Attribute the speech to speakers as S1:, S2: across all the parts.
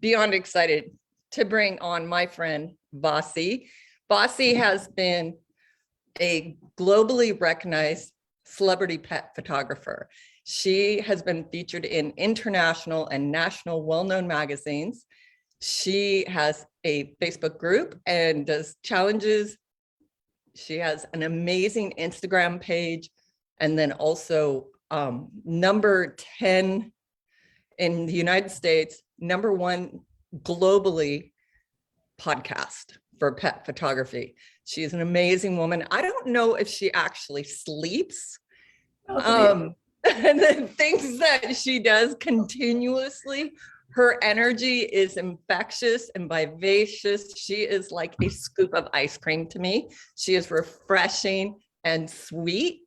S1: beyond excited to bring on my friend Vasi. Vasi has been a globally recognized celebrity pet photographer. She has been featured in international and national well-known magazines. She has a Facebook group and does challenges. She has an amazing Instagram page, and then also number 10 in the United States, number 1 globally podcast for pet photography. She's an amazing woman. I don't know if she actually sleeps. And the things that she does continuously, her energy is infectious and vivacious. She is like a scoop of ice cream to me. She is refreshing and sweet.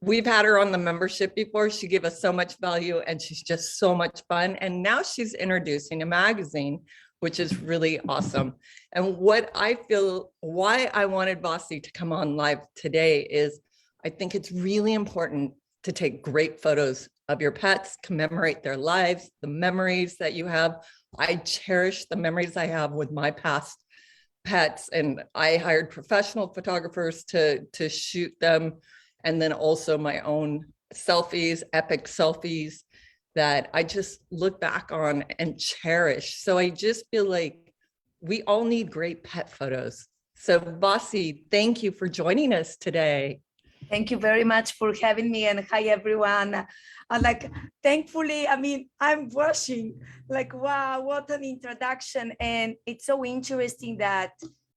S1: We've had her on the membership before. She gave us so much value and she's just so much fun. And now she's introducing a magazine, which is really awesome. And what I feel, why I wanted Vasi to come on live today is I think it's really important to take great photos of your pets, commemorate their lives, the memories that you have. I cherish the memories I have with my past pets, and I hired professional photographers to shoot them. And then also my own selfies, epic selfies that I just look back on and cherish. So I just feel like we all need great pet photos. So Vasi, thank you for joining us today.
S2: Thank you very much for having me, and hi everyone. Thankfully, I'm blushing. Wow, what an introduction. And it's so interesting that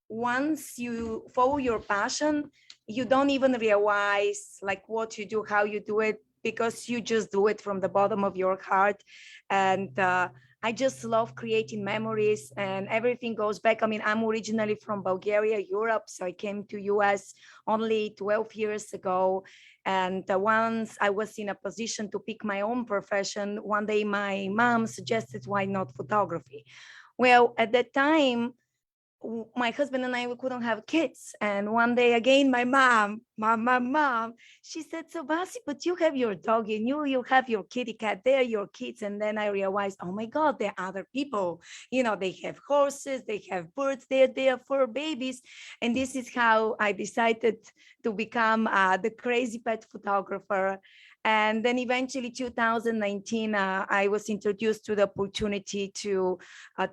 S2: once you follow your passion, you don't even realize what you do, how you do it, because you just do it from the bottom of your heart. And I just love creating memories, and everything goes back. I'm originally from Bulgaria, Europe, so I came to US only 12 years ago. And once I was in a position to pick my own profession, one day my mom suggested, why not photography? Well, at that time, my husband and I, we couldn't have kids. And one day again, my mom, she said, so Vasi, but you have your dog and you have your kitty cat, they're your kids. And then I realized, oh my God, there are other people. They have horses, they have birds, they're there for babies. And this is how I decided to become the crazy pet photographer. And then eventually 2019, I was introduced to the opportunity to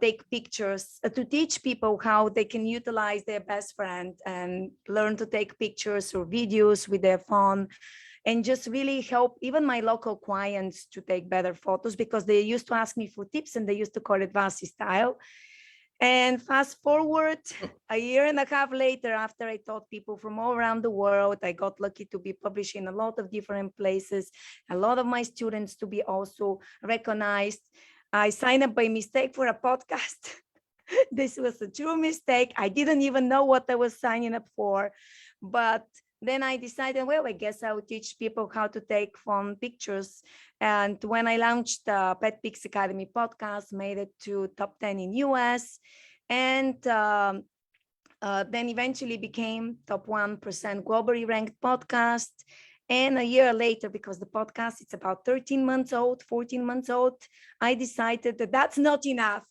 S2: take pictures, to teach people how they can utilize their best friend and learn to take pictures or videos with their phone, and just really help even my local clients to take better photos, because they used to ask me for tips and they used to call it Vasi style. And fast forward a year and a half later, after I taught people from all around the world, I got lucky to be published in a lot of different places, a lot of my students to be also recognized. I signed up by mistake for a podcast. This was a true mistake. I didn't even know what I was signing up for. But then I decided, well, I guess I would teach people how to take fun pictures. And when I launched the Petfix Academy podcast, made it to top 10 in US, and then eventually became top 1% globally ranked podcast. And a year later, because the podcast is about 13 months old, 14 months old, I decided that that's not enough.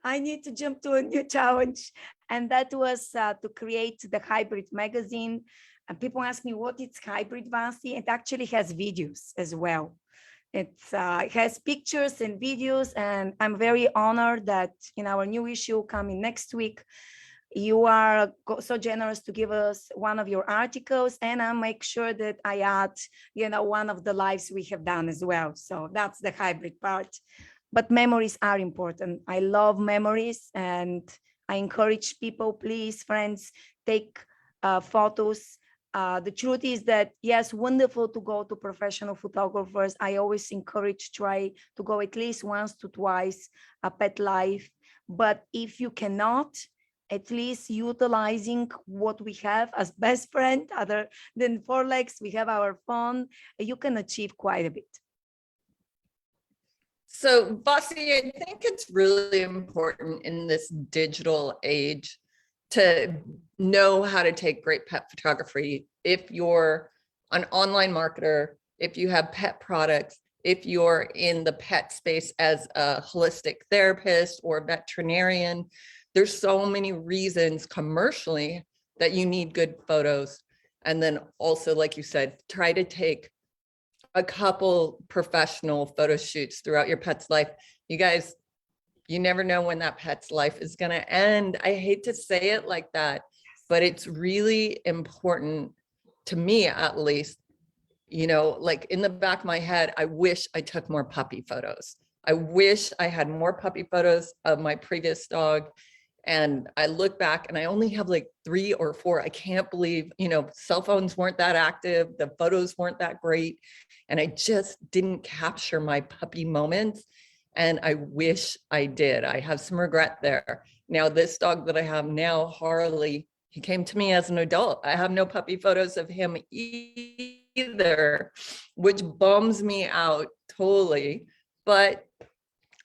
S2: I need to jump to a new challenge. And that was to create the Hybrid magazine. And people ask me, what is Hybrid, Vasi? It actually has videos as well. It has pictures and videos, and I'm very honored that in our new issue coming next week, you are so generous to give us one of your articles, and I'll make sure that I add, one of the lives we have done as well. So that's the hybrid part. But memories are important. I love memories, and I encourage people, please, friends, take photos. The truth is that, yes, wonderful to go to professional photographers. I always encourage, try to go at least once to twice a pet life. But if you cannot, at least utilizing what we have as best friend, other than 4 legs, we have our phone, you can achieve quite a bit.
S1: So Vasi, I think it's really important in this digital age to know how to take great pet photography. If you're an online marketer, if you have pet products, if you're in the pet space as a holistic therapist or veterinarian, there's so many reasons commercially that you need good photos. And then also, like you said, try to take a couple professional photo shoots throughout your pet's life. You guys, you never know when that pet's life is going to end. I hate to say it like that, but it's really important to me, at least, you know, like in the back of my head, I wish I took more puppy photos. I wish I had more puppy photos of my previous dog. And I look back and I only have like 3 or 4. I can't believe, you know, cell phones weren't that active. The photos weren't that great. And I just didn't capture my puppy moments. And I wish I did. I have some regret there. Now, this dog that I have now, Harley, he came to me as an adult. I have no puppy photos of him either, which bums me out totally. But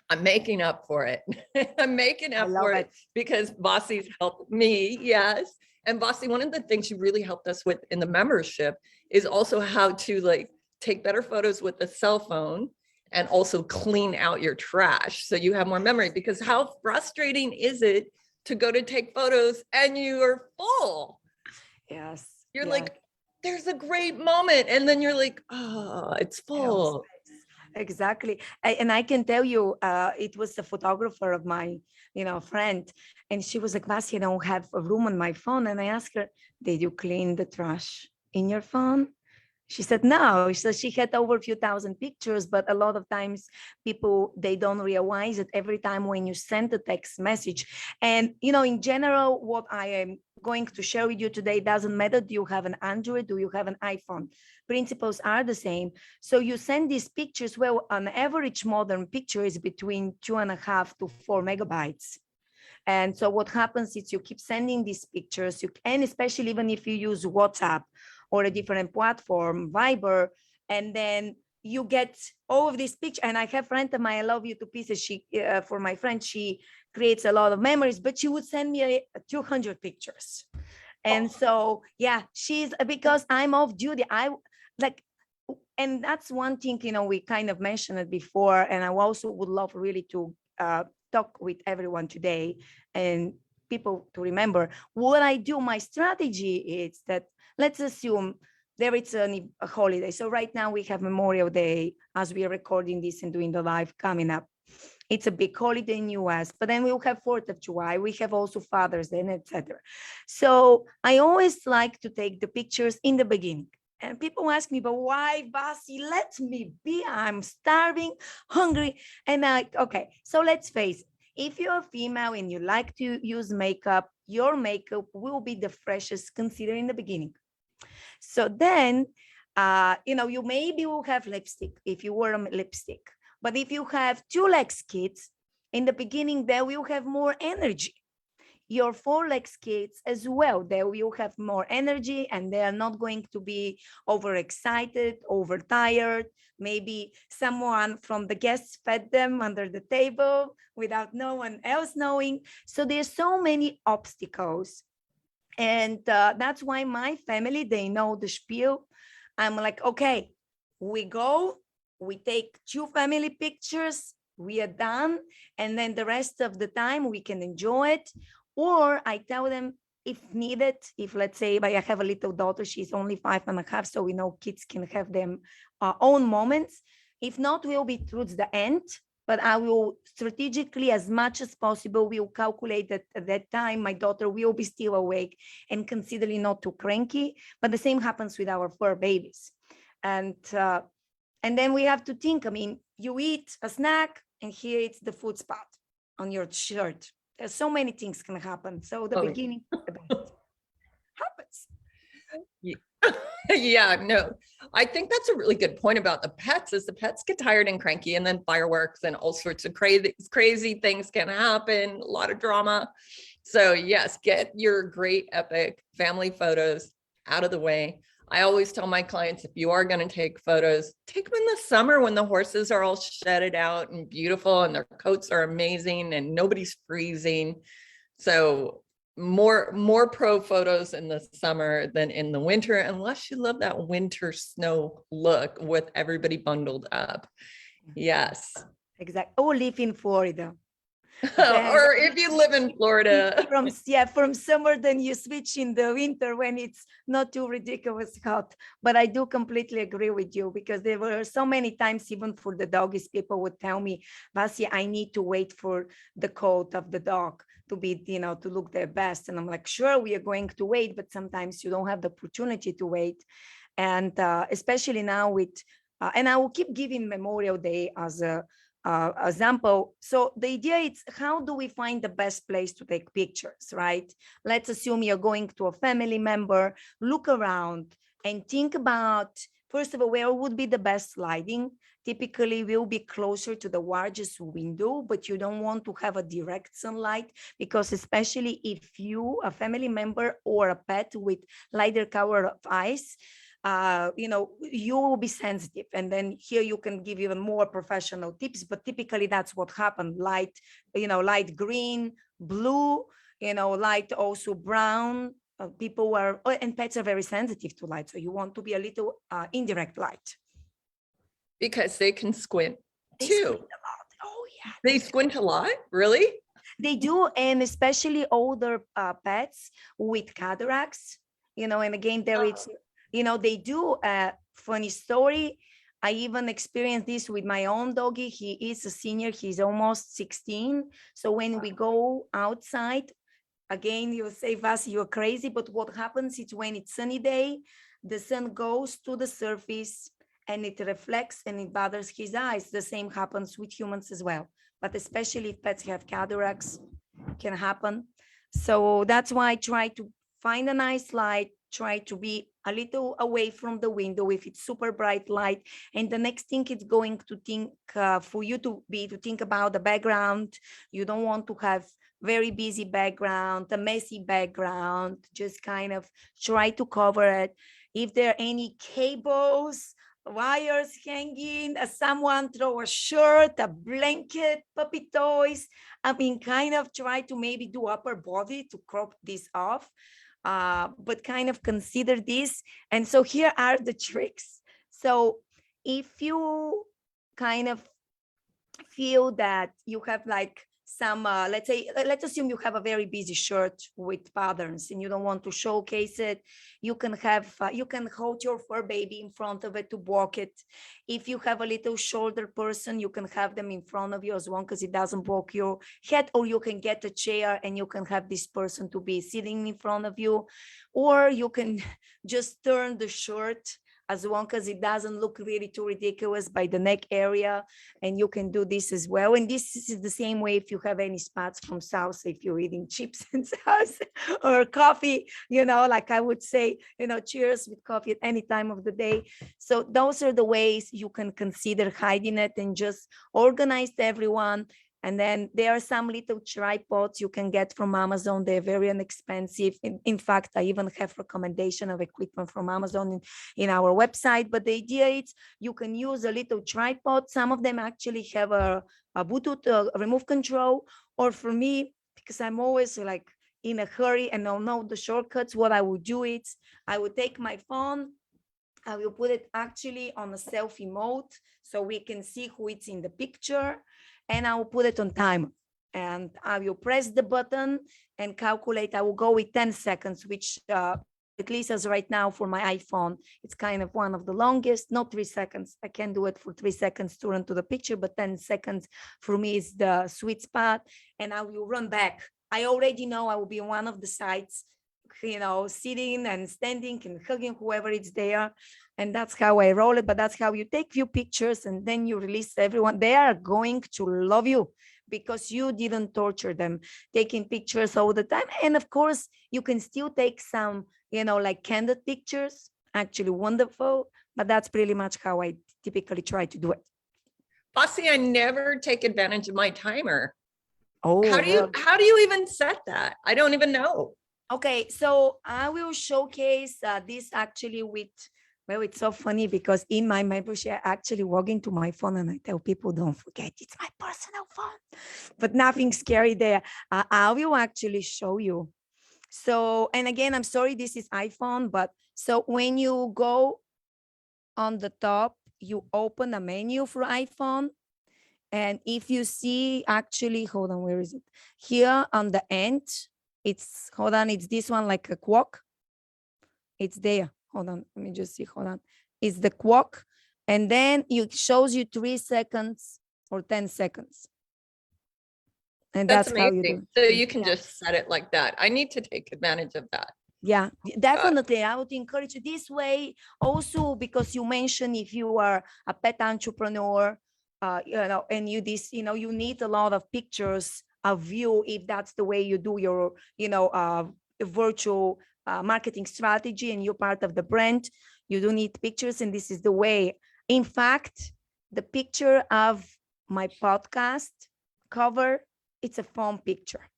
S1: I'm making up for it. I'm making up for it because Vasi's helped me. Yes. And Vasi, one of the things she really helped us with in the membership is also how to like take better photos with the cell phone and also clean out your trash so you have more memory, because how frustrating is it to go to take photos and you are full?
S2: Yes.
S1: You're
S2: yeah.
S1: like, there's a great moment. And then you're like, oh, it's full.
S2: Exactly. And I can tell you, it was a photographer of my, friend, and she was like, Vasi, I don't have a room on my phone. And I asked her, did you clean the trash in your phone? She said, no. So she had over a few thousand pictures, but a lot of times people, they don't realize that every time when you send a text message, and, in general, what I am going to share with you today doesn't matter. Do you have an Android? Do you have an iPhone? Principles are the same. So you send these pictures, well, an average modern picture is between 2.5 to 4 megabytes. And so what happens is you keep sending these pictures, and especially even if you use WhatsApp or a different platform, Viber, and then you get all of these pictures. And I have a friend of mine, I love you to pieces. She, for my friend, she creates a lot of memories, but she would send me 200 pictures. And so, yeah, because I'm off duty. And that's one thing, we kind of mentioned it before. And I also would love really to talk with everyone today and people to remember what I do. My strategy is that, let's assume there is a holiday. So right now we have Memorial Day as we are recording this and doing the live coming up. It's a big holiday in US, but then we'll have 4th of July. We have also Father's Day, etc. So I always like to take the pictures in the beginning. And people ask me, but why, Vasi? Let me be. I'm starving, hungry. And okay, so let's face it. If you're a female and you like to use makeup, your makeup will be the freshest considered in the beginning. So then, you maybe will have lipstick if you wear a lipstick. But if you have 2 legs kids, in the beginning, they will have more energy. Your 4 legs kids as well, they will have more energy and they are not going to be overexcited, overtired. Maybe someone from the guests fed them under the table without no one else knowing. So there's so many obstacles. And that's why my family, they know the spiel. I'm like, okay, we go, we take 2 family pictures, we are done. And then the rest of the time we can enjoy it. Or I tell them, if needed, if let's say I have a little daughter, she's only 5.5, so we know kids can have them own moments. If not, we'll be towards the end, but I will strategically, as much as possible, we'll calculate that at that time, my daughter will be still awake and considering not too cranky. But the same happens with our fur babies. And then we have to think, you eat a snack and here it's the food spot on your shirt. There's so many things can happen. So the beginning happens.
S1: Yeah, no, I think that's a really good point about the pets is the pets get tired and cranky and then fireworks and all sorts of crazy things can happen, a lot of drama. So yes, get your great epic family photos out of the way. I always tell my clients, if you are going to take photos, take them in the summer when the horses are all shedded out and beautiful and their coats are amazing and nobody's freezing. So more pro photos in the summer than in the winter, unless you love that winter snow look with everybody bundled up. Yes.
S2: Exactly. Or live in Florida.
S1: Or if you live in Florida.
S2: From summer, then you switch in the winter when it's not too ridiculous hot. But I do completely agree with you, because there were so many times, even for the doggies, people would tell me, Vasi, I need to wait for the coat of the dog to be, to look their best. And I'm like, sure, we are going to wait, but sometimes you don't have the opportunity to wait. And especially now with, and I will keep giving Memorial Day as a example. So the idea is, how do we find the best place to take pictures, right? Let's assume you're going to a family member, look around and think about, first of all, where would be the best lighting. Typically will be closer to the largest window, but you don't want to have a direct sunlight, because especially if you, a family member or a pet with lighter color of eyes, you will be sensitive. And then here you can give even more professional tips, but typically that's what happened. Light, light green, blue, light also brown. People are, and pets are very sensitive to light. So you want to be a little indirect light.
S1: Because they can squint
S2: They
S1: too.
S2: squint a lot. Oh yeah.
S1: They squint a lot, really?
S2: They do, and especially older pets with cataracts, and again, there it's, they do. A funny story, I even experienced this with my own doggy. He is a senior, he's almost 16. So when we go outside, again, you'll say, Vasi, you're crazy, but what happens is when it's sunny day, the sun goes to the surface and it reflects and it bothers his eyes. The same happens with humans as well, but especially if pets have cataracts, can happen. So that's why I try to find a nice light, try to be a little away from the window if it's super bright light. And the next thing is going to think, for you to think about the background. You don't want to have very busy background, a messy background, just kind of try to cover it. If there are any cables, wires hanging, someone throw a shirt, a blanket, puppy toys, kind of try to maybe do upper body to crop this off, but kind of consider this. And so here are the tricks. So if you kind of feel that you have like some, let's assume you have a very busy shirt with patterns and you don't want to showcase it. You can have, you can hold your fur baby in front of it to walk it. If you have a little shorter person, you can have them in front of you as long as it doesn't block your head, or you can get a chair and you can have this person to be sitting in front of you, or you can just turn the shirt as long as it doesn't look really too ridiculous by the neck area. And you can do this as well. And this is the same way if you have any spots from salsa, if you're eating chips and salsa or coffee, like I would say, cheers with coffee at any time of the day. So those are the ways you can consider hiding it and just organize everyone. And then there are some little tripods you can get from Amazon. They're very inexpensive. In fact, I even have recommendation of equipment from Amazon in our website. But the idea is you can use a little tripod. Some of them actually have a Bluetooth remote control. Or for me, because I'm always like in a hurry and don't know the shortcuts, what I would do is I would take my phone, I will put it actually on a selfie mode so we can see who is in the picture. And I will put it on timer, and I will press the button and calculate. I will go with 10 seconds, which at least as right now for my iPhone, it's kind of one of the longest, not 3 seconds. I can do it for 3 seconds to run to the picture, but 10 seconds for me is the sweet spot. And I will run back. I already know I will be on one of the sides, sitting and standing and hugging whoever is there. And that's how I roll it. But that's how you take few pictures and then you release everyone. They are going to love you because you didn't torture them taking pictures all the time. And of course, you can still take some, like candid pictures, actually wonderful. But that's pretty much how I typically try to do it.
S1: Vasi, I never take advantage of my timer.
S2: Oh,
S1: how do you even set that? I don't even know.
S2: Okay, so I will showcase this actually with, well, it's so funny because in my membership, I actually log into my phone and I tell people, don't forget, it's my personal phone, but nothing scary there. I will actually show you. So, and again, I'm sorry, this is iPhone, but so when you go on the top, you open a menu for iPhone. And if you see, actually, hold on, where is it? Here on the end, it's, hold on, it's this one like a clock. It's there. Hold on, let me just see, hold on. It's the clock. And then it shows you 3 seconds or 10 seconds. And
S1: That's
S2: that's how you do
S1: amazing.
S2: it.
S1: So you can
S2: Yeah.
S1: just set it like that. I need to take advantage of that.
S2: Yeah, definitely. I would encourage you this way also, because you mentioned if you are a pet entrepreneur, you know, and you this, you know, you need a lot of pictures of you if that's the way you do your, you know, virtual marketing strategy and you're part of the brand. You do need pictures, and this is the way. In fact, the picture of my podcast cover, it's a phone picture.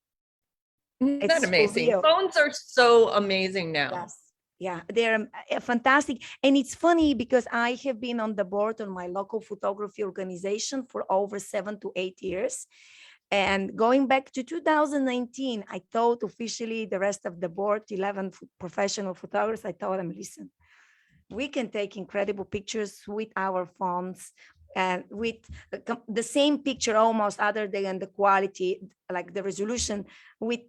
S1: Isn't that
S2: It's for
S1: amazing?
S2: real.
S1: Phones are so amazing now.
S2: Yes. Yeah, they're fantastic. And it's funny because I have been on the board on my local photography organization for over 7 to 8 years. And going back to 2019, I told officially the rest of the board, 11 professional photographers, I told them, listen, we can take incredible pictures with our phones and with the same picture almost, other than the quality, like the resolution, with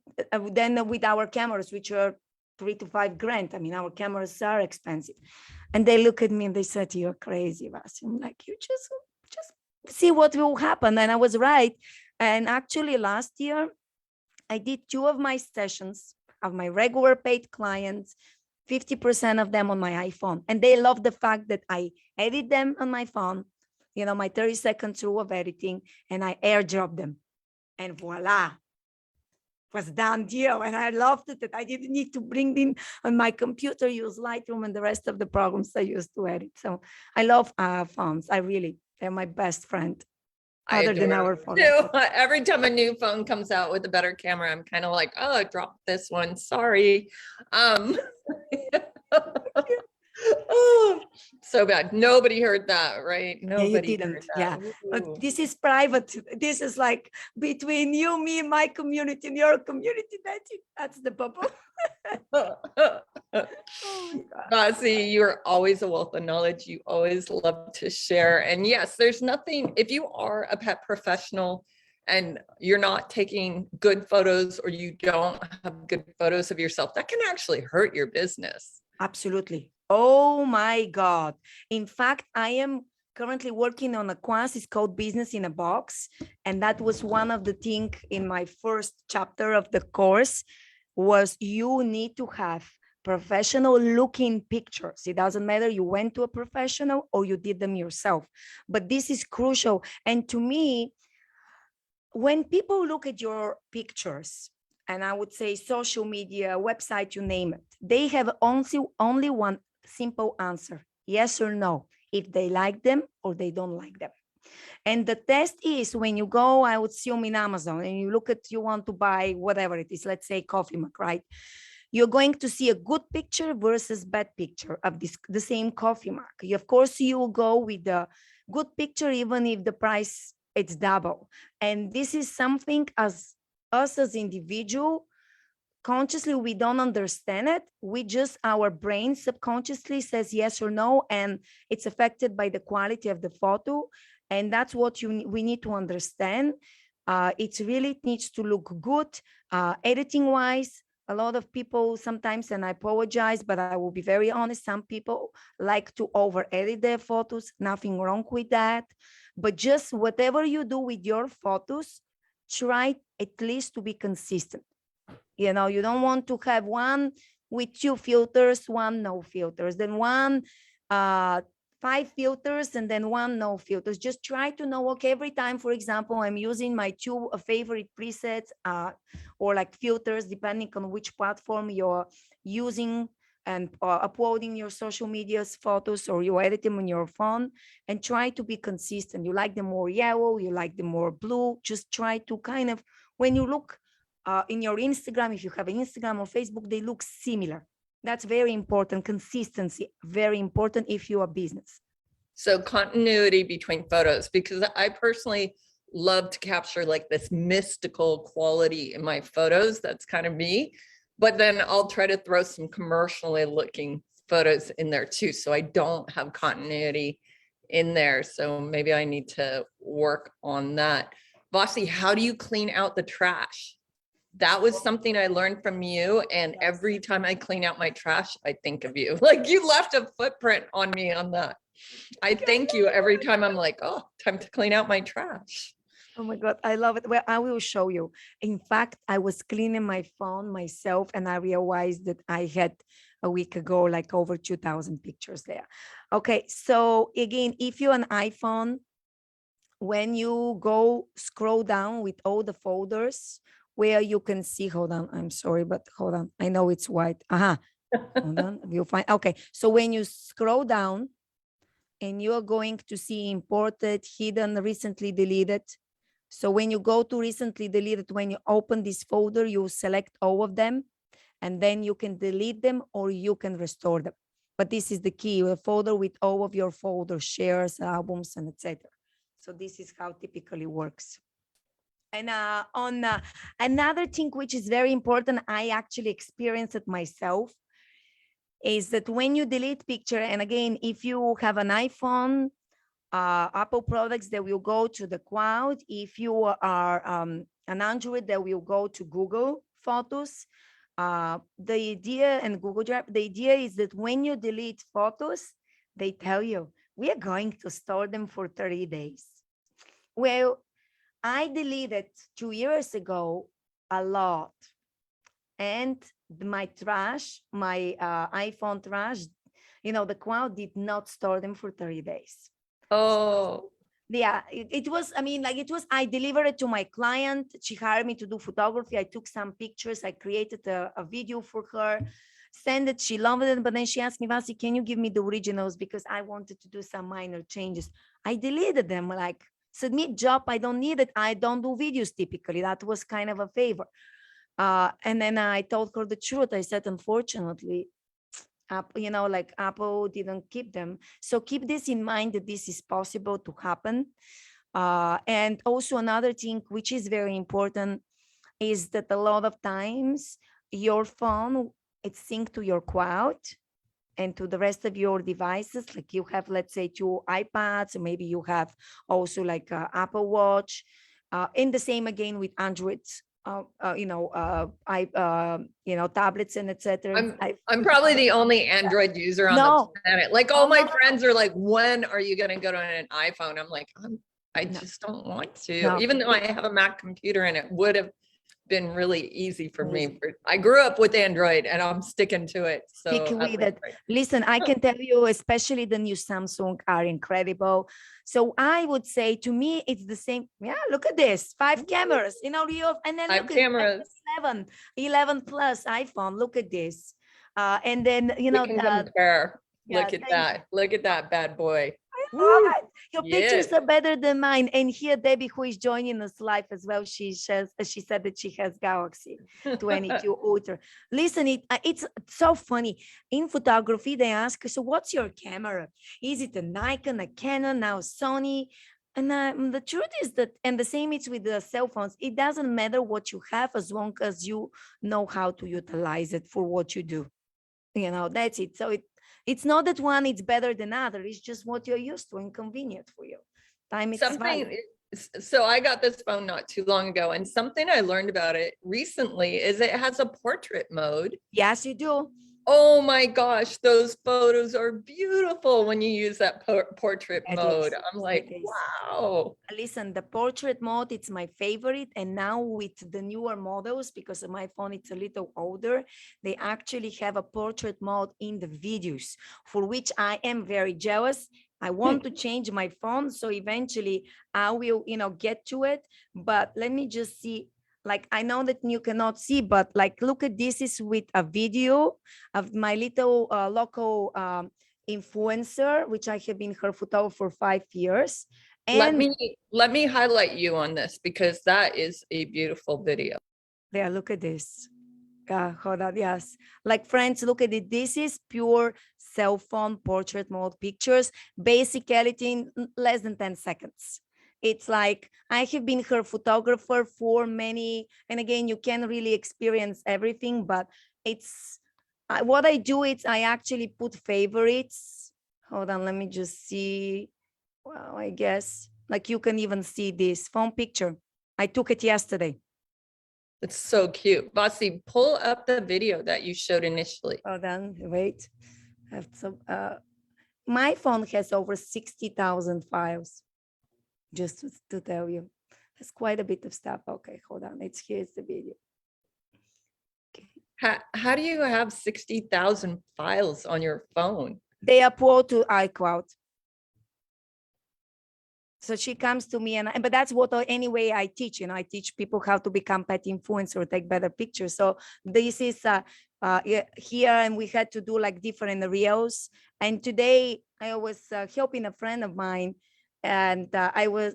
S2: then with our cameras, which are 3 to 5 grand. I mean, our cameras are expensive. And they look at me and they said, you're crazy, Vasi. I'm like, you just see what will happen. And I was right. And actually last year, I did 2 of my sessions of my regular paid clients, 50% of them on my iPhone. And they love the fact that I edit them on my phone, you know, my 30-second rule of editing, and I airdrop them. And voila, was done deal. And I loved it that I didn't need to bring in on my computer, use Lightroom and the rest of the programs I used to edit. So I love phones. I really, they're my best friend.
S1: I
S2: Other than
S1: adore
S2: our
S1: them
S2: phone.
S1: too. Every time a new phone comes out with a better camera, I'm kind of like, oh, I dropped this one. Sorry. Oh, so bad. Nobody heard that, right?
S2: Yeah, you
S1: Nobody
S2: didn't.
S1: heard
S2: Yeah.
S1: that.
S2: But
S1: Ooh.
S2: this is private. This is like between you, me, my community, and your community. That's it. That's the bubble. Oh my God.
S1: Vasi, you're always a wealth of knowledge. You always love to share. And yes, there's nothing, if you are a pet professional and you're not taking good photos or you don't have good photos of yourself, that can actually hurt your business.
S2: Absolutely. Oh my God. In fact, I am currently working on a course. It's called Business in a Box. And that was one of the things in my first chapter of the course was you need to have professional looking pictures. It doesn't matter you went to a professional or you did them yourself, but this is crucial. And to me, when people look at your pictures, and I would say social media, website, you name it, they have only one simple answer, yes or no, if they like them or they don't like them. And the test is when you go, I would assume in Amazon, and you look at, you want to buy whatever it is, let's say coffee mug, right? You're going to see a good picture versus bad picture of the same coffee mug. Of course, you will go with the good picture, even if the price it's double. And this is something as us as individual, consciously, we don't understand it. We just, our brain subconsciously says yes or no, and it's affected by the quality of the photo. And that's what we need to understand. It really needs to look good, editing wise. A lot of people sometimes, and I apologize, but I will be very honest, some people like to over edit their photos. Nothing wrong with that. But just whatever you do with your photos, try at least to be consistent. You know, you don't want to have one with 2 filters, one no filters, then one 5 filters, and then one no filters. Just try to know, okay, every time, for example, I'm using my 2 favorite presets or like filters, depending on which platform you're using and uploading your social media's photos, or you edit them on your phone, and try to be consistent. You like them more yellow, you like them more blue. Just try to kind of, when you look in your Instagram, if you have an Instagram or Facebook, they look similar. That's very important. Consistency, very important if you're a business.
S1: So continuity between photos, because I personally love to capture like this mystical quality in my photos. That's kind of me. but then I'll try to throw some commercially looking photos in there too. So I don't have continuity in there. So maybe I need to work on that. Vasi, how do you clean out the trash? That was something I learned from you. And every time I clean out my trash, I think of you. Like you left a footprint on me on that. I thank you every time I'm like, oh, time to clean out my trash.
S2: Oh my God, I love it. Well, I will show you. In fact, I was cleaning my phone myself and I realized that I had a week ago, like over 2,000 pictures there. Okay, so again, if you're an iPhone, when you go scroll down with all the folders where you can see, hold on, I'm sorry, but hold on. I know it's white. Hold on, you'll find, okay. So when you scroll down and you're going to see imported, hidden, recently deleted. So when you go to recently deleted, when you open this folder, you select all of them and then you can delete them or you can restore them. But this is the key, a folder with all of your folders, shares, albums, and etc. So this is how typically works. And on another thing, which is very important, I actually experienced it myself, is that when you delete picture, and again, if you have an iPhone, Apple products that will go to the cloud. If you are an Android, that will go to Google Photos. The idea, and Google Drive, the idea is that when you delete photos, they tell you, we are going to store them for 30 days. Well, I deleted 2 years ago a lot. And my trash, my iPhone trash, the cloud did not store them for 30 days.
S1: Oh,
S2: yeah, it was, I delivered it to my client. She hired me to do photography. I took some pictures. I created a video for her, sent it. She loved it. But then she asked me, Vasi, can you give me the originals? Because I wanted to do some minor changes. I deleted them, like, submit job. I don't need it. I don't do videos typically. That was kind of a favor. And then I told her the truth. I said, unfortunately, Apple didn't keep them. So keep this in mind that this is possible to happen. And also another thing, which is very important, is that a lot of times your phone, it's synced to your cloud and to the rest of your devices. Like you have, let's say, 2 iPads, or maybe you have also like Apple Watch, and the same again with Androids. Tablets and etc.
S1: I'm probably the only Android user on the planet. Like all my friends are like, when are you going to go to an iPhone? I'm like, I just don't want to, even though I have a Mac computer and it would have been really easy for me. I grew up with Android and I'm sticking to it. So
S2: listen, I can tell you, especially the new Samsung are incredible. So I would say, to me, it's the same. Yeah, look at this, 5 cameras, and then
S1: 5 cameras,
S2: 11 plus iPhone. Look at this, and then
S1: compare. Look at that bad boy.
S2: Your pictures are better than mine. And here Debbie, who is joining us live as well, she said that she has Galaxy 22 Ultra. Listen, it's so funny. In photography, they ask, so what's your camera? Is it a Nikon, a Canon, now Sony? And the truth is that, and the same is with the cell phones, it doesn't matter what you have as long as you know how to utilize it for what you do. That's it. So it's not that one is better than other. It's just what you're used to and convenient for you. Time is value.
S1: So I got this phone not too long ago, and something I learned about it recently is it has a portrait mode.
S2: Yes, you do.
S1: Oh my gosh, those photos are beautiful when you use that portrait mode. I'm like, wow.
S2: Listen, the portrait mode, it's my favorite. And now with the newer models, because of my phone, it's a little older, they actually have a portrait mode in the videos, for which I am very jealous. I want to change my phone, so eventually I will, get to it. But let me just see. Like, I know that you cannot see, but like, look at this is with a video of my little local influencer, which I have been her photographer for 5 years. And
S1: let me highlight you on this, because that is a beautiful video.
S2: Yeah, look at this. Hold on, yes. Like, friends, look at it. This is pure cell phone portrait mode pictures, basic editing, less than 10 seconds. It's like I have been her photographer for many, and again, you can't really experience everything, but it's what I do is I actually put favorites. Hold on, let me just see. Well, I guess like you can even see this phone picture. I took it yesterday.
S1: It's so cute. Vasi, pull up the video that you showed initially.
S2: Hold on, wait. I have some, my phone has over 60,000 files, just to tell you. That's quite a bit of stuff. Okay, hold on. Here's the video. Okay.
S1: How do you have 60,000 files on your phone?
S2: They upload to iCloud. So she comes to me, but that's what anyway I teach. I teach people how to become pet influencer, take better pictures. So this is here, and we had to do like different reels. And today I was helping a friend of mine, and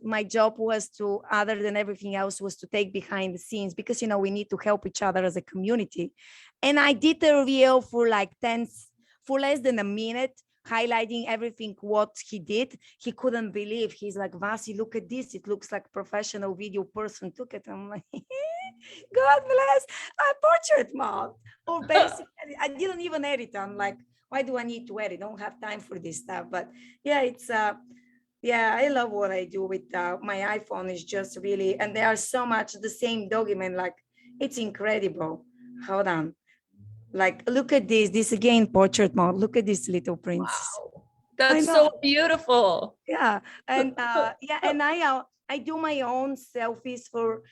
S2: my job was to, other than everything else, was to take behind the scenes, because we need to help each other as a community. And I did a reel for like for less than a minute, highlighting everything what he did. He couldn't believe. He's like, Vasi, look at this. It looks like professional video person took it. I'm like, God bless, a portrait mom. Or basically, I didn't even edit. I'm like, why do I need to edit? I don't have time for this stuff. But yeah, it's yeah, I love what I do with my iPhone. Is just really, and there are so much the same document. Like, it's incredible. Hold on. Like, look at this again, portrait mode. Look at this little princess.
S1: Wow, that's so beautiful.
S2: Yeah, and yeah, and I do my own selfies for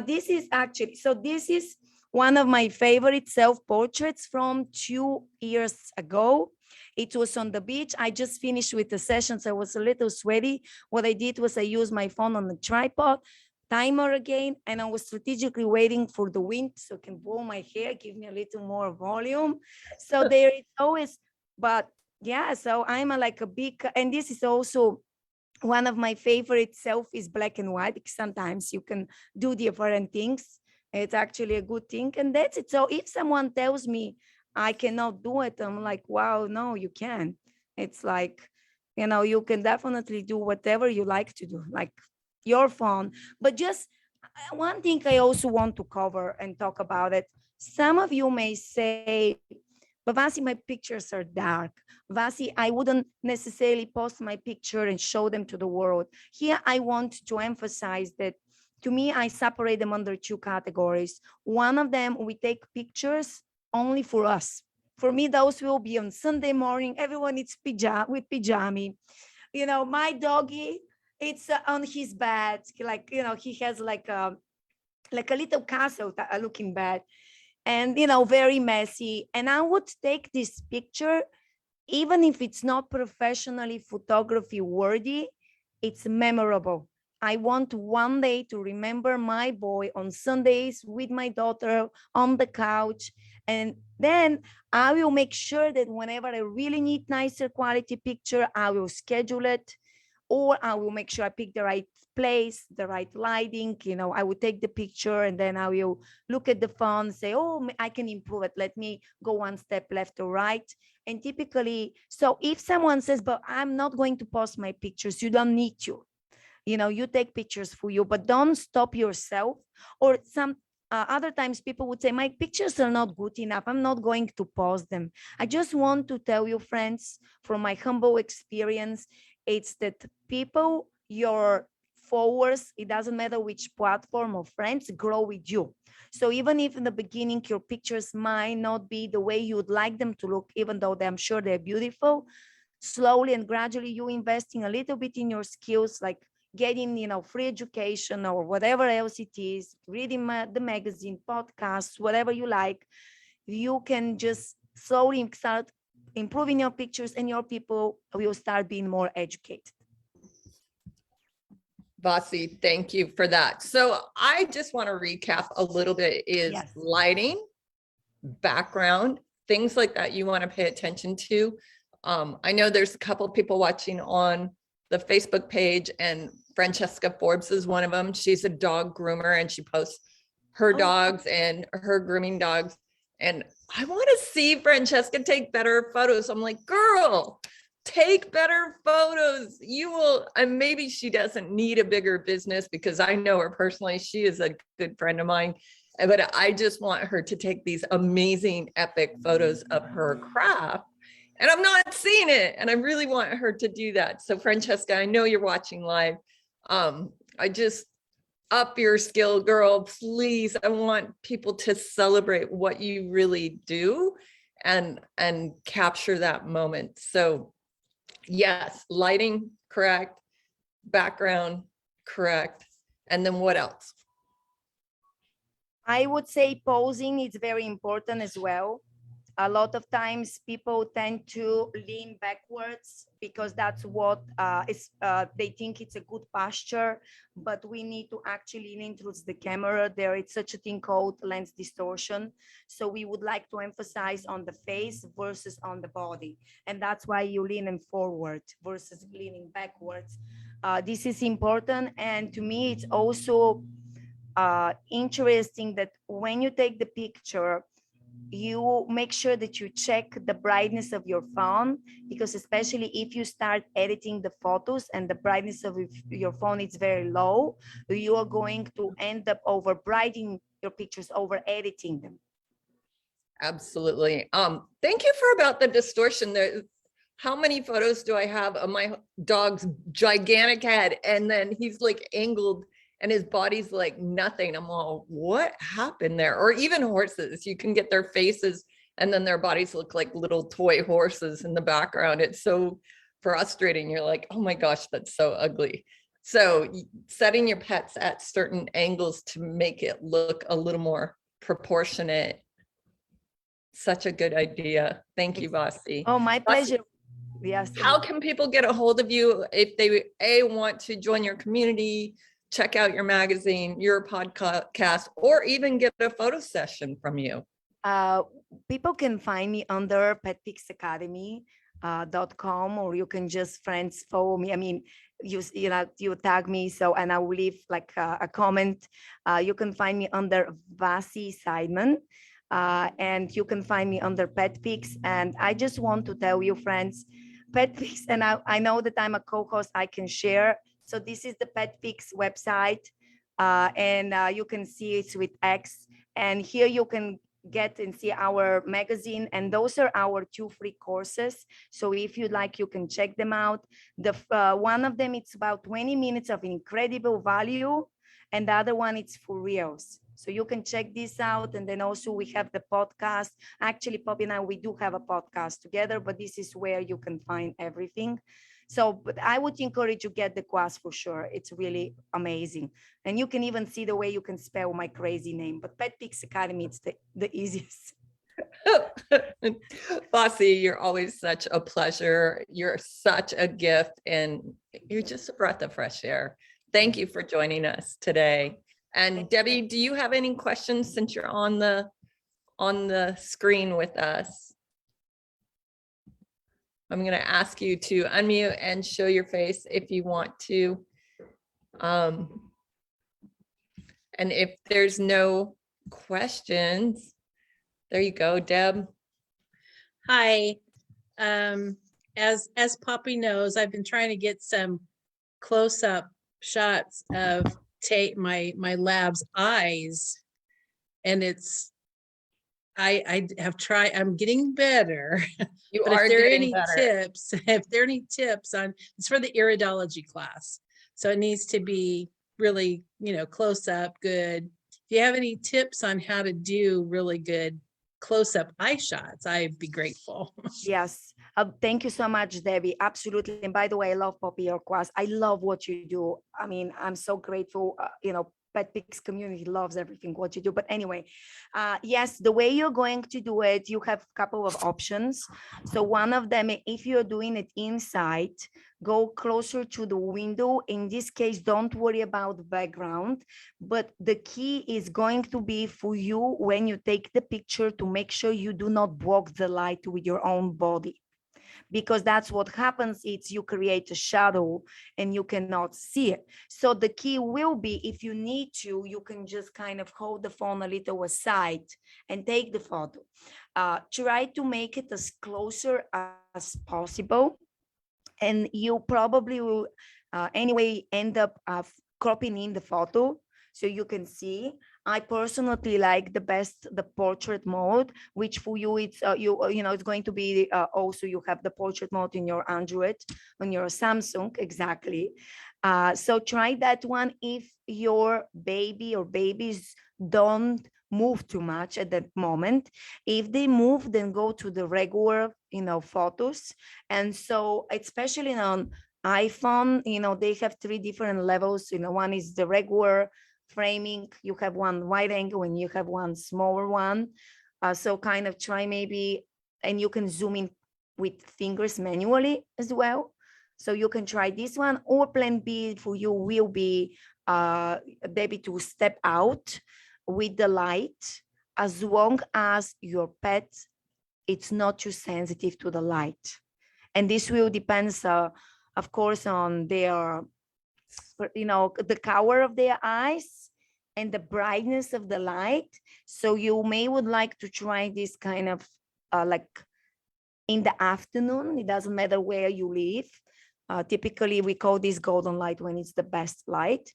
S2: this is actually, so this is one of my favorite self-portraits from 2 years ago. It was on the beach. I just finished with the sessions. I was a little sweaty. What I did was I used my phone on the tripod, timer again, and I was strategically waiting for the wind so it can blow my hair, give me a little more volume. So there is always, but yeah, so I'm like a big, and this is also one of my favorite selfies, black and white, because sometimes you can do different things. It's actually a good thing, and that's it. So if someone tells me I cannot do it, I'm like, wow, no, you can. It's like, you can definitely do whatever you like to do, like your phone. But just one thing I also want to cover and talk about it. Some of you may say, but Vasi, my pictures are dark. Vasi, I wouldn't necessarily post my picture and show them to the world. Here, I want to emphasize that to me, I separate them under 2 categories. One of them, we take pictures only for us. For me, those will be on Sunday morning. Everyone is with pajama. My doggy, it's on his bed. Like, he has like a little castle looking bed, and, very messy. And I would take this picture, even if it's not professionally photography worthy, it's memorable. I want one day to remember my boy on Sundays with my daughter on the couch. And then I will make sure that whenever I really need nicer quality picture, I will schedule it, or I will make sure I pick the right place, the right lighting. I will take the picture, and then I will look at the phone and say, oh, I can improve it. Let me go one step left or right. And typically, so if someone says, but I'm not going to post my pictures, you don't need to. You take pictures for you, but don't stop yourself. Or some other times people would say, my pictures are not good enough, I'm not going to post them. I just want to tell you, friends, from my humble experience, it's that people, your followers, it doesn't matter which platform or friends, grow with you. So even if in the beginning your pictures might not be the way you would like them to look, even though I'm sure they're beautiful, slowly and gradually you investing a little bit in your skills, like getting, free education or whatever else it is, reading the magazine, podcasts, whatever you like, you can just slowly start improving your pictures, and your people will start being more educated.
S1: Vasi, thank you for that. So I just want to recap a little bit is
S2: Yes.
S1: lighting, background, things like that you want to pay attention to. I know there's a couple of people watching on the Facebook page, and Francesca Forbes is one of them. She's a dog groomer, and she posts her dogs and her grooming dogs. And I want to see Francesca take better photos. I'm like, girl, take better photos. You will, and maybe she doesn't need a bigger business because I know her personally. She is a good friend of mine, but I just want her to take these amazing, epic photos of her craft. And I'm not seeing it. And I really want her to do that. So Francesca, I know you're watching live. I just up your skill, girl, please. I want people to celebrate what you really do and capture that moment. So yes, lighting, correct. Background, correct. And then what else?
S2: I would say posing is very important as well. A lot of times people tend to lean backwards because that's what they think it's a good posture, but we need to actually lean towards the camera. There is such a thing called lens distortion. So we would like to emphasize on the face versus on the body. And that's why you lean forward versus leaning backwards. This is important. And to me, it's also interesting that when you take the picture, you make sure that you check the brightness of your phone, because especially if you start editing the photos and the brightness of your phone is very low, you are going to end up over brightening your pictures, over editing them.
S1: Absolutely. Thank you for about the distortion there. How many photos do I have of my dog's gigantic head? And then he's like angled and his body's like nothing. I'm all, what happened there? Or even horses, you can get their faces and then their bodies look like little toy horses in the background. It's so frustrating. You're like, oh my gosh, that's so ugly. So setting your pets at certain angles to make it look a little more proportionate. Such a good idea. Thank you, Vasi.
S2: Oh, my pleasure. Yes.
S1: How can people get a hold of you if they want to join your community, check out your magazine, your podcast, or even get a photo session from you?
S2: People can find me under petfixacademy.com, or you can just friends follow me. I mean, you tag me, so, and I will leave like a comment. You can find me under Vasi Seidman, and you can find me under Petfix. And I just want to tell you, friends, Petfix, and I know that I'm a co-host, I can share. So this is the Petfix website, and you can see it's with X. And here you can get and see our magazine, and those are our 2 free courses. So if you'd like, you can check them out. The one of them, it's about 20 minutes of incredible value, and the other one, it's for reals. So you can check this out. And then also we have the podcast. Actually, Poppy and I, we do have a podcast together, but this is where you can find everything. So, but I would encourage you get the class for sure. It's really amazing. And you can even see the way you can spell my crazy name, but Petfix Academy, it's the easiest.
S1: Vasi, you're always such a pleasure. You're such a gift and you're just a breath of fresh air. Thank you for joining us today. And Debbie, do you have any questions since you're on the screen with us? I'm going to ask you to unmute and show your face if you want to. And if there's no questions, there you go, Deb.
S3: Hi. As Poppy knows, I've been trying to get some close-up shots of my lab's eyes, and I have tried. I'm getting better.
S1: You
S3: but
S1: are
S3: if there are
S1: getting
S3: any
S1: better.
S3: tips, if there are any tips on, it's for the iridology class, so it needs to be really, close up, good. If you have any tips on how to do really good close-up eye shots, I'd be grateful.
S2: Yes. Thank you so much, Debbie. Absolutely. And by the way, I love Poppy, your class. I love what you do. I mean, I'm so grateful. Petfix community loves everything what you do. But anyway, yes, the way you're going to do it, you have a couple of options. So one of them, if you're doing it inside, go closer to the window. In this case, don't worry about the background, but the key is going to be for you when you take the picture to make sure you do not block the light with your own body, because that's what happens. It's you create a shadow and you cannot see it. So the key will be, if you need to, you can just kind of hold the phone a little aside and take the photo. Try to make it as closer as possible. and you probably will anyway end up cropping in the photo so you can see. I personally like the portrait mode, which for you it's you know, it's going to be also you have the portrait mode in your Android, on your Samsung, exactly. So try that one. If your baby or babies don't move too much at that moment, if they move, then go to the regular, you know, photos. And so especially on iPhone, you know, they have 3 different levels. You know, one is the regular framing, you have one wide angle, and you have one smaller one. So kind of try maybe, and you can zoom in with fingers manually as well. So you can try this one, or plan B for you will be maybe to step out with the light, as long as your pet, it's not too sensitive to the light. And this will depends, of course, on their, you know, the color of their eyes and the brightness of the light. So you may would like to try this kind of like in the afternoon. It doesn't matter where you live. Typically, we call this golden light when it's the best light.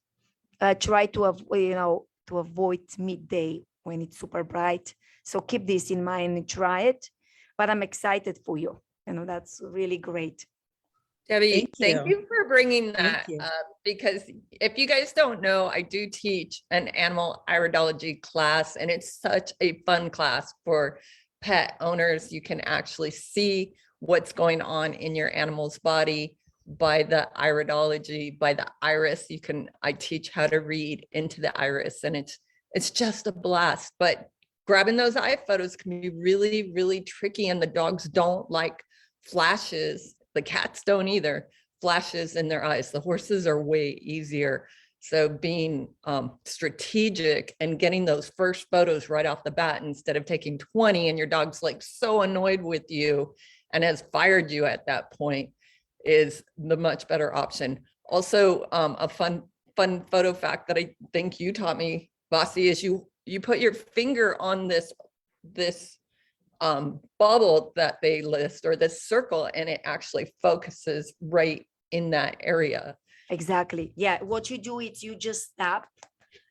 S2: Try to you know, to avoid midday when it's super bright. So keep this in mind and try it. But I'm excited for you. You know, that's really great.
S1: Debbie,
S3: Thank
S1: thank you for bringing
S3: Thank
S1: that
S3: you.
S1: up, because if you guys don't know, I do teach an animal iridology class, and it's such a fun class for pet owners. You can actually see what's going on in your animal's body by the iridology, by the iris. I teach how to read into the iris, and it's just a blast. But grabbing those eye photos can be really, really tricky, and the dogs don't like flashes. The cats don't either, flashes in their eyes. The horses are way easier. So being strategic and getting those first photos right off the bat, instead of taking 20 and your dog's like so annoyed with you and has fired you at that point, is the much better option. Also, a fun photo fact that I think you taught me, Vasi, is you put your finger on this bubble that they list, or this circle, and it actually focuses right in that area.
S2: Exactly. Yeah. What you do is you just stop,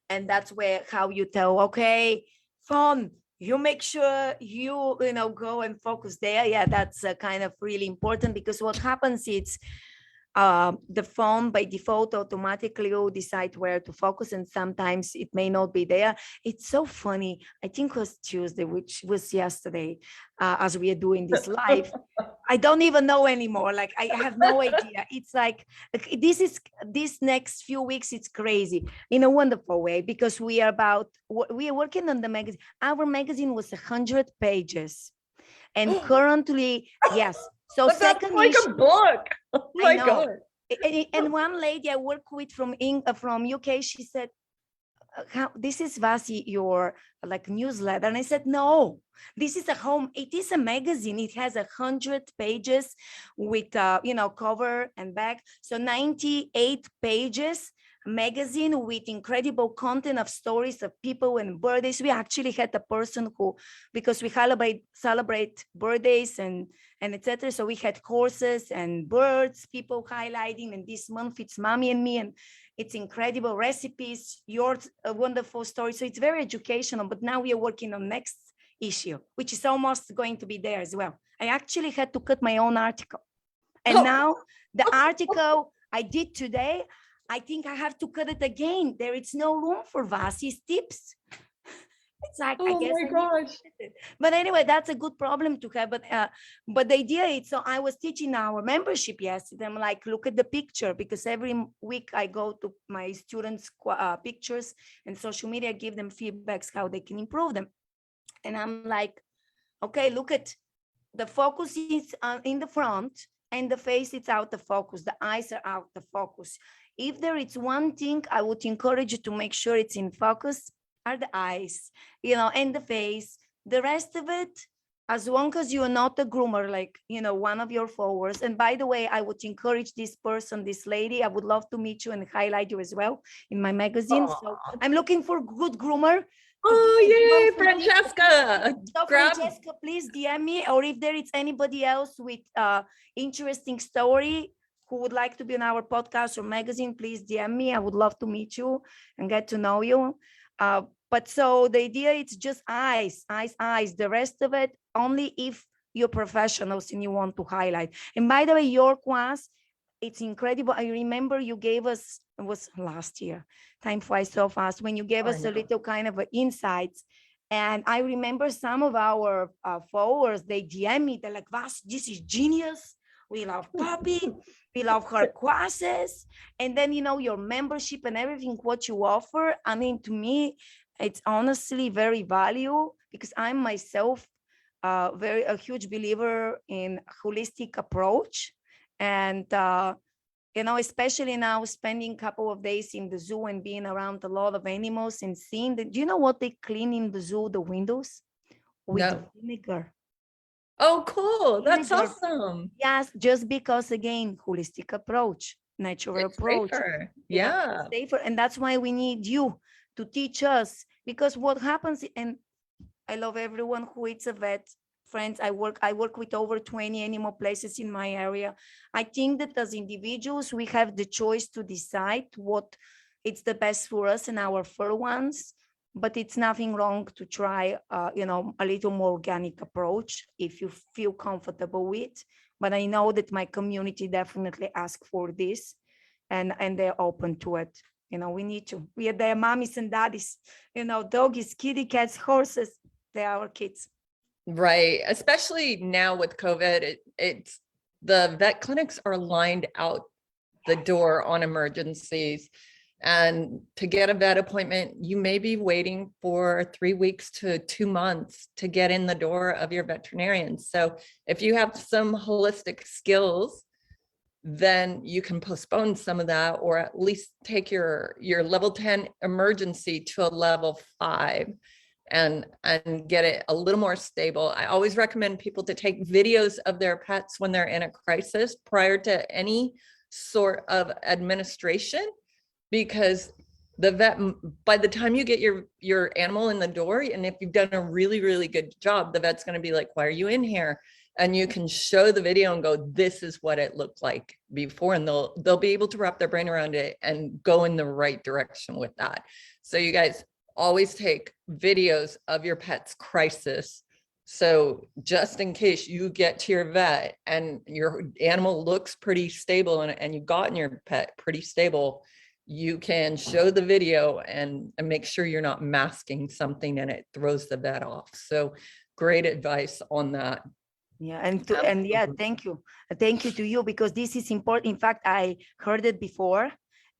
S2: and that's where how you tell, okay, phone, you make sure you know, go and focus there. Yeah, that's kind of really important, because what happens is the phone by default automatically will decide where to focus, and sometimes it may not be there. It's so funny. I think it was Tuesday, which was yesterday, as we are doing this live. I don't even know anymore. Like, I have no idea. It's like this next few weeks, it's crazy in a wonderful way, because we are working on the magazine. Our magazine was 100 pages, and currently, yes. So
S1: But that's
S2: second
S1: like
S2: issue,
S1: a book. Oh
S2: I
S1: my
S2: know.
S1: God.
S2: And one lady I work with from UK, she said, this is Vasi, your like newsletter. And I said, no, this is it is a magazine. It has 100 pages with you know, cover and back. So 98 pages magazine with incredible content of stories of people and birthdays. We actually had a person who, because we celebrate birthdays and etc. So we had horses and birds, people highlighting, and this month it's mommy and me, and it's incredible recipes, your wonderful story. So it's very educational. But now we are working on next issue, which is almost going to be there as well. I actually had to cut my own article, and now the article I did today, I think I have to cut it again. There is no room for Vasi's tips. It's like, I guess.
S1: Oh my gosh.
S2: But anyway, that's a good problem to have. But the idea is, so I was teaching our membership yesterday. I'm like, look at the picture, because every week I go to my students' pictures and social media, give them feedbacks how they can improve them. And I'm like, okay, look at the focus is in the front, and the face is out of focus. The eyes are out of focus. If there is one thing I would encourage you to make sure it's in focus, are the eyes, you know, and the face. The rest of it, as long as you are not a groomer, like, you know, one of your followers. And by the way, I would encourage this person, this lady, I would love to meet you and highlight you as well in my magazine. So I'm looking for good groomer.
S1: Oh, yay, Francesca.
S2: So Francesca, please DM me, or if there is anybody else with interesting story, who would like to be on our podcast or magazine, please DM me. I would love to meet you and get to know you. But so the idea, it's just eyes. The rest of it, only if you're professionals and you want to highlight. And by the way, your class, it's incredible. I remember you gave us, it was last year, time flies so fast, when you gave
S1: I
S2: us a
S1: know.
S2: little kind of insights. And I remember some of our followers, they DM me, they're like, Vas, this is genius. We love Poppy. We love her classes. And then, your membership and everything, what you offer. I mean, to me, it's honestly very valuable, because I'm myself a huge believer in holistic approach. And, especially now spending a couple of days in the zoo and being around a lot of animals and seeing that, do you know what they clean in the zoo, the windows? With
S1: No.
S2: vinegar.
S1: Oh, cool. That's
S2: Vinegar.
S1: awesome.
S2: Yes, just because, again, holistic approach, natural
S1: It's
S2: approach.
S1: safer.
S2: Yeah,
S1: Yeah.
S2: safer. And that's why we need you to teach us, because what happens, and I love everyone who is a vet, friends. I work with over 20 animal places in my area. I think that as individuals, we have the choice to decide what it's the best for us and our fur ones, but it's nothing wrong to try, a little more organic approach if you feel comfortable with. But I know that my community definitely asks for this, and they're open to it. We need to. We are their mommies and daddies. Doggies, kitty cats, horses. They are our kids.
S1: Right. Especially now with COVID, it's the vet clinics are lined out the door on emergencies. And to get a vet appointment, you may be waiting for 3 weeks to 2 months to get in the door of your veterinarian. So if you have some holistic skills, then you can postpone some of that, or at least take your level 10 emergency to a level 5 and get it a little more stable. I always recommend people to take videos of their pets when they're in a crisis prior to any sort of administration, because the vet, by the time you get your animal in the door, and if you've done a really, really good job, the vet's going to be like, why are you in here? And you can show the video and go, this is what it looked like before. And they'll be able to wrap their brain around it and go in the right direction with that. So you guys always take videos of your pet's crisis. So just in case you get to your vet and your animal looks pretty stable and you've gotten your pet pretty stable, you can show the video and make sure you're not masking something and it throws the vet off. So great advice on that.
S2: Yeah, and yeah, thank you to you, because this is important. In fact, I heard it before,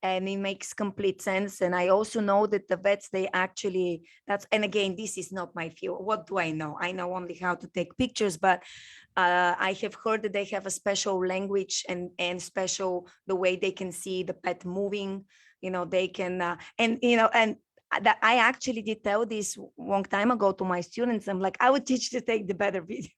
S2: and it makes complete sense. And I also know that the vets, they actually, and again, this is not my field. What do I know? I know only how to take pictures, but I have heard that they have a special language and special, the way they can see the pet moving, they can, and that I actually did tell this long time ago to my students. I'm like, I would teach you to take the better video.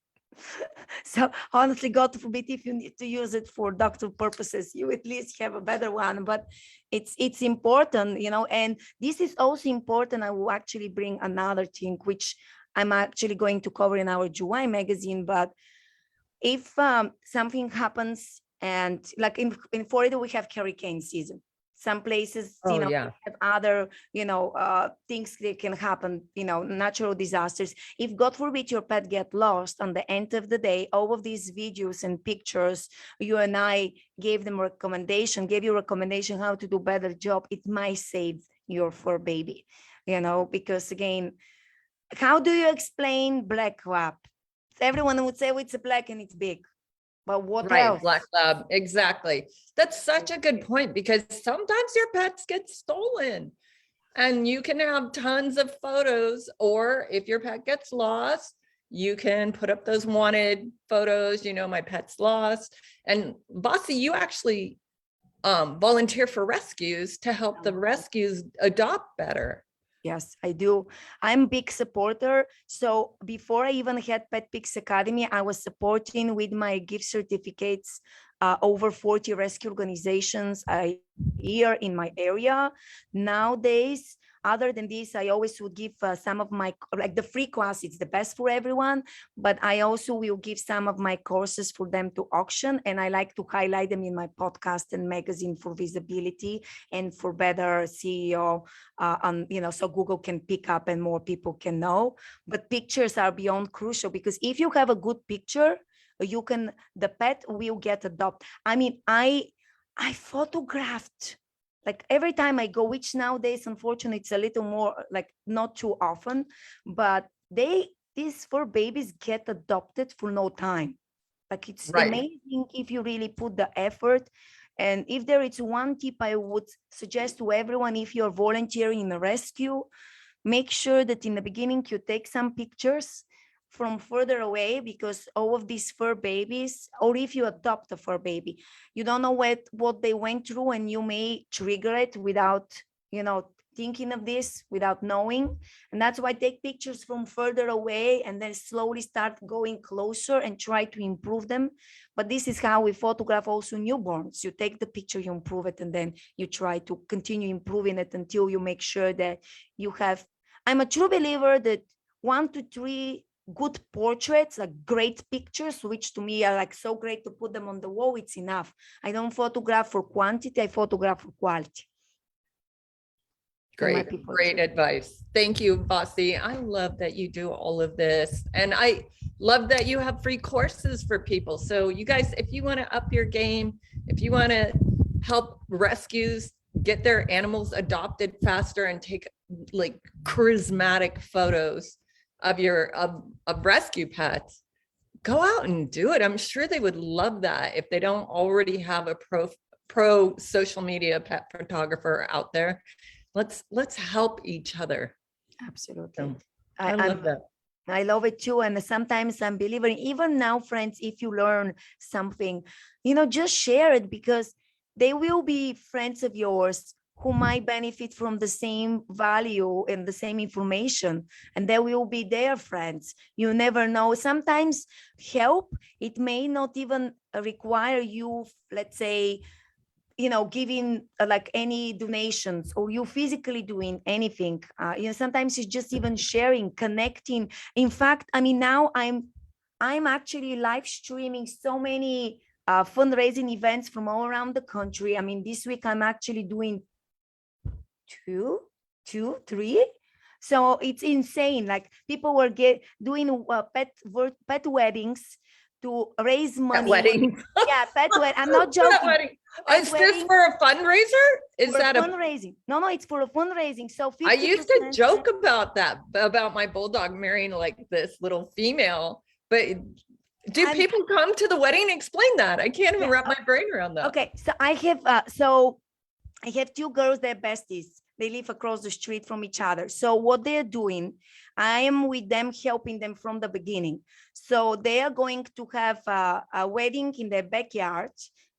S2: So honestly, God forbid, if you need to use it for doctor purposes, you at least have a better one. But it's important, and this is also important. I will actually bring another thing, which I'm actually going to cover in our July magazine. But if something happens, and like in Florida, we have hurricane season. Some places,
S1: Yeah.
S2: have other, things that can happen, natural disasters. If God forbid your pet get lost, on the end of the day, all of these videos and pictures, you and I gave you recommendation how to do better job. It might save your fur baby, because again, how do you explain black lab? Everyone would say, oh, it's a black and it's big. But what
S1: Right,
S2: else?
S1: black lab, exactly. That's such a good point, because sometimes your pets get stolen and you can have tons of photos, or if your pet gets lost, you can put up those wanted photos, my pet's lost. And Vasi, you actually volunteer for rescues to help the rescues adopt better.
S2: Yes, I do. I'm a big supporter. So before I even had Petfix Academy, I was supporting with my gift certificates over 40 rescue organizations a year in my area. Nowadays, other than this, I always would give some of my, like the free class, it's the best for everyone, but I also will give some of my courses for them to auction. And I like to highlight them in my podcast and magazine for visibility and for better CEO, so Google can pick up and more people can know. But pictures are beyond crucial, because if you have a good picture, the pet will get adopted. I mean, I photographed, like every time I go, which nowadays, unfortunately, it's a little more, like not too often, but these fur babies get adopted for no time. Like it's
S1: Right.
S2: amazing if you really put the effort. And if there is one tip I would suggest to everyone, if you're volunteering in a rescue, make sure that in the beginning you take some pictures from further away, because all of these fur babies, or if you adopt a fur baby, you don't know what they went through, and you may trigger it without, thinking of this, without knowing. And that's why take pictures from further away and then slowly start going closer and try to improve them. But this is how we photograph also newborns. You take the picture, you improve it, and then you try to continue improving it until you make sure that you have. I'm a true believer that 1 to 3 good portraits, like great pictures, which to me are like so great to put them on the wall, it's enough. I don't photograph for quantity, I photograph for quality.
S1: Great advice. Thank you, Vasi. I love that you do all of this. And I love that you have free courses for people. So you guys, if you want to up your game, if you want to help rescues get their animals adopted faster and take like charismatic photos of your of rescue pets, go out and do it. I'm sure they would love that if they don't already have a pro social media pet photographer out there. Let's help each other.
S2: Absolutely.
S1: So, I love that.
S2: I love it too. And sometimes I'm believing, even now, friends, if you learn something, just share it, because they will be friends of yours who might benefit from the same value and the same information, and they will be their friends. You never know. Sometimes help, it may not even require you, let's say, giving like any donations, or you physically doing anything. Sometimes it's just even sharing, connecting. In fact, I mean, now I'm actually live streaming so many fundraising events from all around the country. I mean, this week I'm actually doing 3. So it's insane. Like people were doing pet weddings to raise money.
S1: Wedding.
S2: Yeah, pet wedding. I'm not joking.
S1: Is this for a fundraiser? Is that a
S2: fundraising? No, it's for a fundraising. So 50%.
S1: I used to joke about that, about my bulldog marrying like this little female, but do people come to the wedding? Explain that. I can't even wrap my brain around that.
S2: Okay, so I have 2 girls, they're besties. They live across the street from each other. So what they're doing, I am with them, helping them from the beginning. So they are going to have a wedding in their backyard,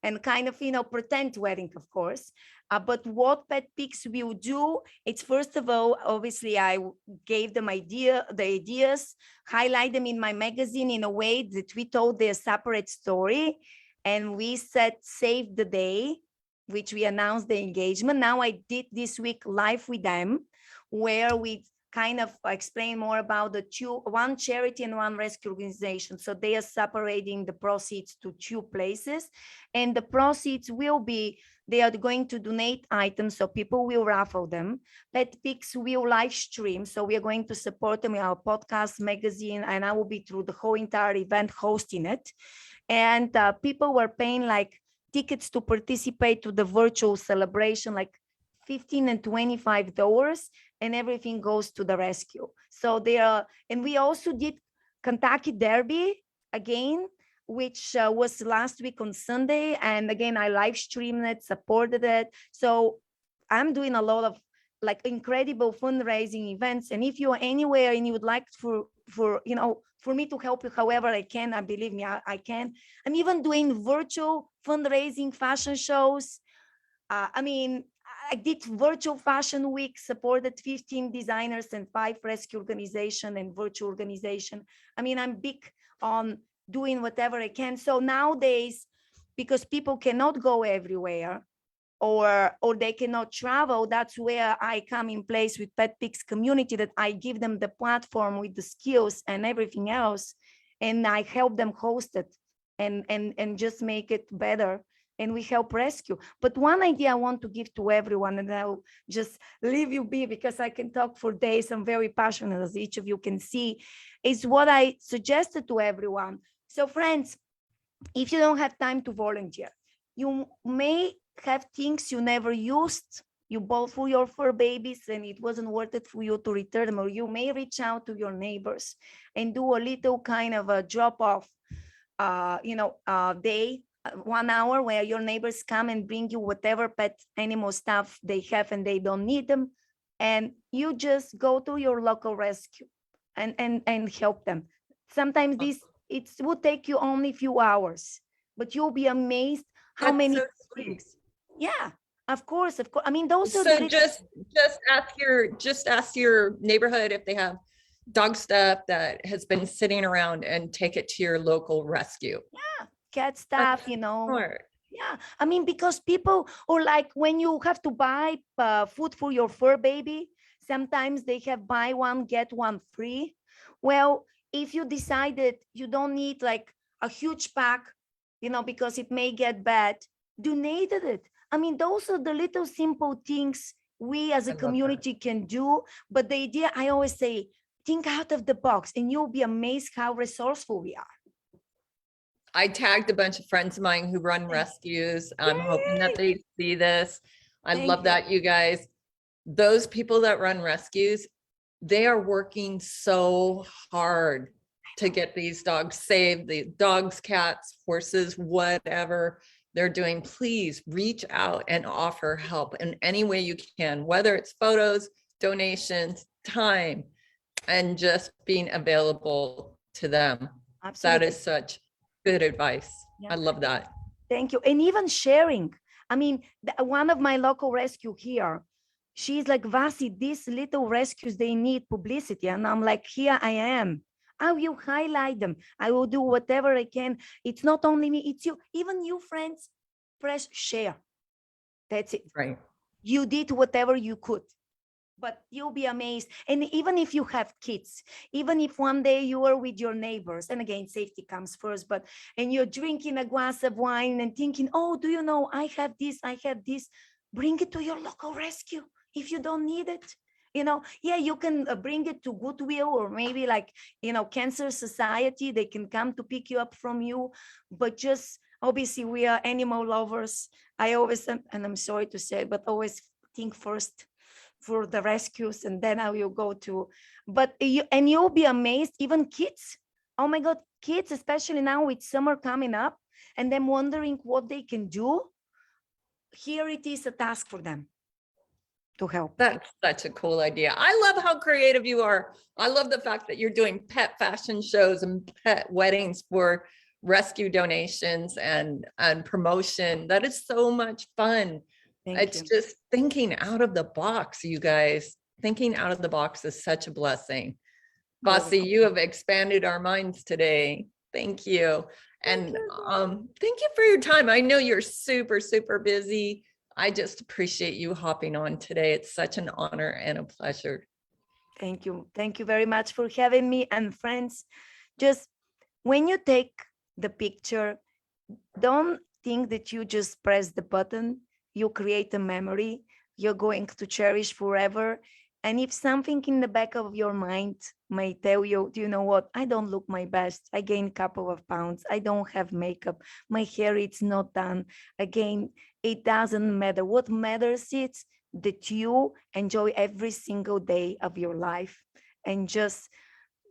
S2: and kind of, pretend wedding, of course. But what Petfix will do, it's first of all, obviously I gave them the ideas, highlight them in my magazine in a way that we told their separate story. And we said, save the day, which we announced the engagement. Now I did this week live with them, where we kind of explain more about the 2, one charity and one rescue organization. So they are separating the proceeds to 2 places, and the proceeds will be, they are going to donate items, so people will raffle them. Petfix will live stream, so we are going to support them in our podcast, magazine, and I will be through the whole entire event hosting it. And people were paying like tickets to participate to the virtual celebration, like $15 and $25, and everything goes to the rescue. So and we also did Kentucky Derby again, which was last week on Sunday. And again, I live streamed it, supported it. So I'm doing a lot of like incredible fundraising events. And if you are anywhere and you would like for me to help you however I can, I believe me, I can. I'm even doing virtual fundraising fashion shows. I did virtual fashion week, supported 15 designers and 5 rescue organization and virtual organization. I mean, I'm big on doing whatever I can. So nowadays, because people cannot go everywhere, or they cannot travel. That's where I come in place with Petfix community, that I give them the platform with the skills and everything else, and I help them host it and just make it better, and we help rescue. But one idea I want to give to everyone, and I'll just leave you be because I can talk for days. I'm very passionate, as each of you can see, is what I suggested to everyone. So friends, if you don't have time to volunteer, you may have things you never used. You bought for your fur babies and it wasn't worth it for you to return them, or you may reach out to your neighbors and do a little kind of a drop off, day, 1 hour, where your neighbors come and bring you whatever pet animal stuff they have and they don't need them. And you just go to your local rescue and help them. Sometimes it would take you only a few hours, but you'll be amazed how
S1: That's
S2: many
S1: so sweet.
S2: things. Yeah, of course. I mean, those are
S1: So
S2: the
S1: just ask your neighborhood if they have dog stuff that has been sitting around, and take it to your local rescue.
S2: cat stuff, you know.
S1: Smart.
S2: Yeah, I mean, because people, or like when you have to buy food for your fur baby, sometimes they have buy one, get one free. Well, if you decided you don't need like a huge pack, because it may get bad, donated it. I mean, those are the little simple things we as a
S1: I love that.
S2: community can do. But the idea, I always say, think out of the box, and you'll be amazed how resourceful we are.
S1: I tagged a bunch of friends of mine who run rescues. I'm hoping that they see this. I
S2: Thank
S1: love
S2: you.
S1: that, you guys. Those people that run rescues, they are working so hard to get these dogs saved, the dogs, cats, horses, whatever they're doing. Please reach out and offer help in any way you can, whether it's photos, donations, time, and just being available to them.
S2: Absolutely.
S1: That is such good advice.
S2: Yeah.
S1: I love that.
S2: Thank you. And even sharing. I mean, one of my local rescue here, she's like, Vasi, these little rescues, they need publicity. And I'm like, here I am. I will highlight them. I will do whatever I can. It's not only me, it's you. Even you, friends, press share. That's it.
S1: Right.
S2: You did whatever you could. But you'll be amazed. And even if you have kids, even if one day you are with your neighbors, and again, safety comes first, and you're drinking a glass of wine and thinking, oh, do you know, I have this, bring it to your local rescue if you don't need it. Yeah, you can bring it to Goodwill, or maybe like, Cancer Society, they can come to pick you up from you. But just, obviously, we are animal lovers. I always, and I'm sorry to say, but always think first for the rescues, and then I will go to, but you'll be amazed, even kids. Oh my God, kids, especially now with summer coming up and them wondering what they can do. Here it is a task for them to help.
S1: That's such a cool idea. I love how creative you are. I love the fact that you're doing pet fashion shows and pet weddings for rescue donations and promotion. That is so much fun. It's just thinking out of the box, you guys. Thinking out of the box is such a blessing. Vasi, you have expanded our minds today. Thank you. And thank you for your time. I know you're super, super busy. I just appreciate you hopping on today. It's such an honor and a pleasure.
S2: Thank you. Thank you very much for having me. And friends, just when you take the picture, don't think that you just press the button. You create a memory you're going to cherish forever. And if something in the back of your mind may tell you, do you know what? I don't look my best. I gained a couple of pounds. I don't have makeup. My hair, it's not done. Again, it doesn't matter. What matters is that you enjoy every single day of your life. And just,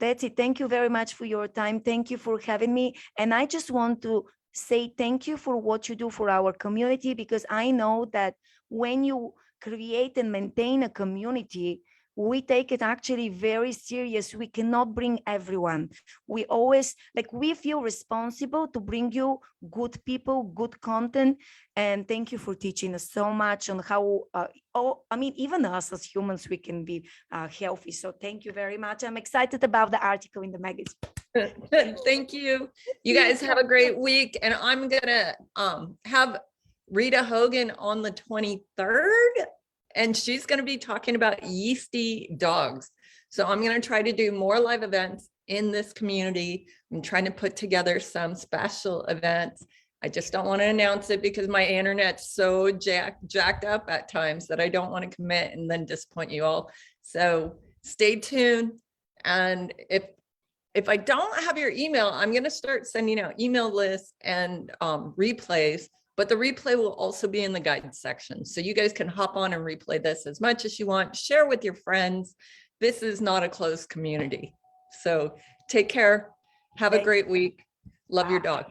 S2: that's it. Thank you very much for your time. Thank you for having me. And I just want to say thank you for what you do for our community, because I know that when you create and maintain a community, we take it actually very serious. We cannot bring everyone. We always, we feel responsible to bring you good people, good content. And thank you for teaching us so much on how, even us as humans, we can be healthy. So thank you very much. I'm excited about the article in the magazine.
S1: Thank you. You guys have a great week. And I'm gonna have Rita Hogan on the 23rd, and she's gonna be talking about yeasty dogs. So I'm gonna try to do more live events in this community. I'm trying to put together some special events. I just don't want to announce it because my internet's so jacked up at times that I don't want to commit and then disappoint you all. So stay tuned. And if I don't have your email, I'm going to start sending out email lists and replays, but the replay will also be in the guidance section. So you guys can hop on and replay this as much as you want, share with your friends. This is not a closed community. So take care. Have a great week. Love your dog.